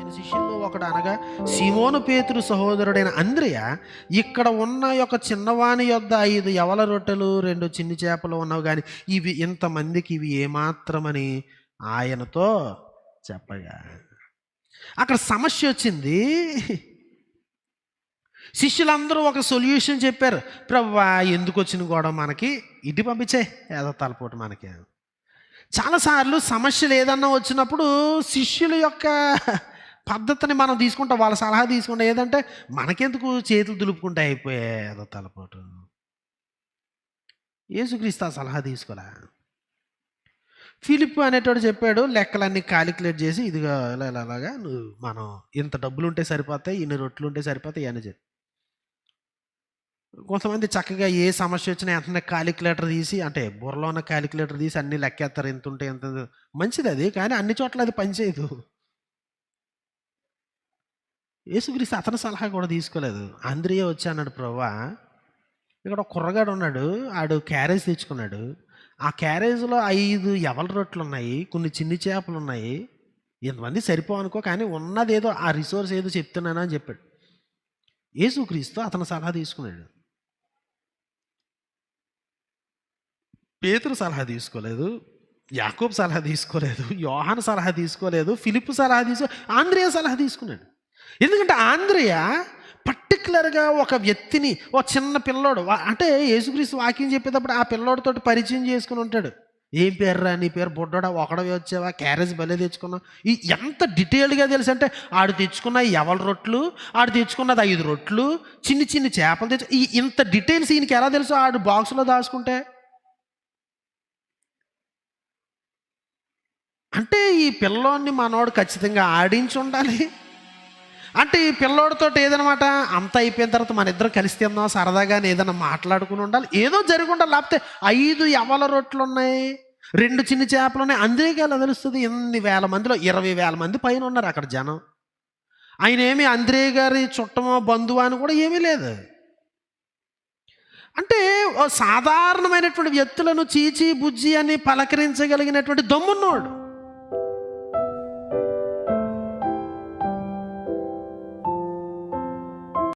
ఆయన శిష్యుల్లో ఒకడు అనగా సీమోను పేతురు సహోదరుడైన అంద్రెయ ఇక్కడ ఉన్న యొక్క చిన్నవాని యొద్ద 5 యవల రొట్టెలు 2 చిన్ని చేపలు ఉన్నవి, కానీ ఇవి ఇంతమందికి ఇవి ఏమాత్రమని ఆయనతో చెప్పగా అక్కడ సమస్య వచ్చింది. శిష్యులందరూ ఒక సొల్యూషన్ చెప్పారు. ప్రభువా, ఎందుకు వచ్చిన గొడవ మనకి, ఇటు పంపించే ఏదో తలపోటు మనకి. చాలాసార్లు సమస్యలు ఏదన్నా వచ్చినప్పుడు శిష్యుల యొక్క పద్ధతిని మనం తీసుకుంటాం, వాళ్ళ సలహా తీసుకుంటాం. ఏదంటే మనకెందుకు చేతులు దులుపుకుంటే అయిపోయే ఏదో తలపోటు. యేసుక్రీస్తు ఆ సలహా తీసుకోలే. ఫిలిప్ అనేటోడు చెప్పాడు, లెక్కలన్నీ కాలిక్యులేట్ చేసి, ఇదిగా ఇలాగా నువ్వు మనం ఇంత డబ్బులు ఉంటే సరిపోతాయి, ఇన్ని రొట్టెలు ఉంటే సరిపోతాయి అని చెప్పి. కొంతమంది చక్కగా ఏ సమస్య వచ్చినా వెంటనే కాలిక్యులేటర్ తీసి, అంటే బుర్రలో ఉన్న కాలిక్యులేటర్ తీసి అన్ని లెక్కేస్తారు, ఎంత ఉంటే ఎంత. మంచిది అది, కానీ అన్ని చోట్ల అది పనిచేయదు. యేసుక్రీస్తు అతని సలహా కూడా తీసుకోలేదు. అంద్రియ వచ్చి అన్నాడు, ప్రభువా, ఇక్కడ ఒక కుర్రగాడు ఉన్నాడు, ఆడు క్యారేజ్ తెచ్చుకున్నాడు. ఆ క్యారేజ్లో 5 యవల రొట్టెలు ఉన్నాయి, కొన్ని చిన్ని చేపలు ఉన్నాయి. ఇంతమంది సరిపోవనుకో, కానీ ఉన్నదేదో ఆ రిసోర్స్ ఏదో చెప్తున్నాను అని చెప్పాడు. యేసుక్రీస్తు అతని సలహా తీసుకున్నాడు. పేతురు సలహా తీసుకోలేదు, యాకోబు సలహా తీసుకోలేదు, యోహాను సలహా తీసుకోలేదు, ఫిలిప్పు సలహా ఆంద్రేయ సలహా తీసుకున్నాడు. ఎందుకంటే ఆంద్రేయ పర్టికులర్గా ఒక వ్యక్తిని, ఒక చిన్న పిల్లోడు, అంటే యేసుక్రీస్తు వాక్యం చెప్పేటప్పుడు ఆ పిల్లోడితో పరిచయం చేసుకుని ఉంటాడు. ఏం పేర్రా నీ పేరు, బొడ్డోడా, ఒకడవి వచ్చావా, క్యారేజ్ భలే తెచ్చుకున్నావు. ఎంత డీటెయిల్డ్గా తెలుసు అంటే, ఆడు తెచ్చుకున్న యవల రొట్టెలు, ఆడు తెచ్చుకున్నది 5 రొట్టెలు, చిన్ని చిన్ని చేపలు తెచ్చు, ఇంత డీటెయిల్స్ ఈయనకి ఎలా తెలుసు ఆడు బాక్స్లో దాచుకుంటే. అంటే ఈ పిల్లోడిని మనోడు ఖచ్చితంగా ఆడించి ఉండాలి. అంటే ఈ పిల్లోడితో ఏదనమాట, అంత అయిపోయిన తర్వాత మన ఇద్దరం కలిసి తిందాం సరదాగానే ఏదైనా మాట్లాడుకుని ఉండాలి, ఏదో జరిగి ఉండాలి. లేకపోతే 5 యవల రొట్టెలు ఉన్నాయి, 2 చిన్ని చేపలు ఉన్నాయి, అందుకే అలా తెలుస్తుంది. ఎన్ని వేల మందిలో 20,000 మంది పైన ఉన్నారు అక్కడ జనం. ఆయన ఏమి అంద్రేయ గారి చుట్టమో బంధువు అని కూడా ఏమీ లేదు. అంటే సాధారణమైనటువంటి వ్యక్తులను చీచి బుజ్జి అని పలకరించగలిగినటువంటి దమ్మున్నోడు.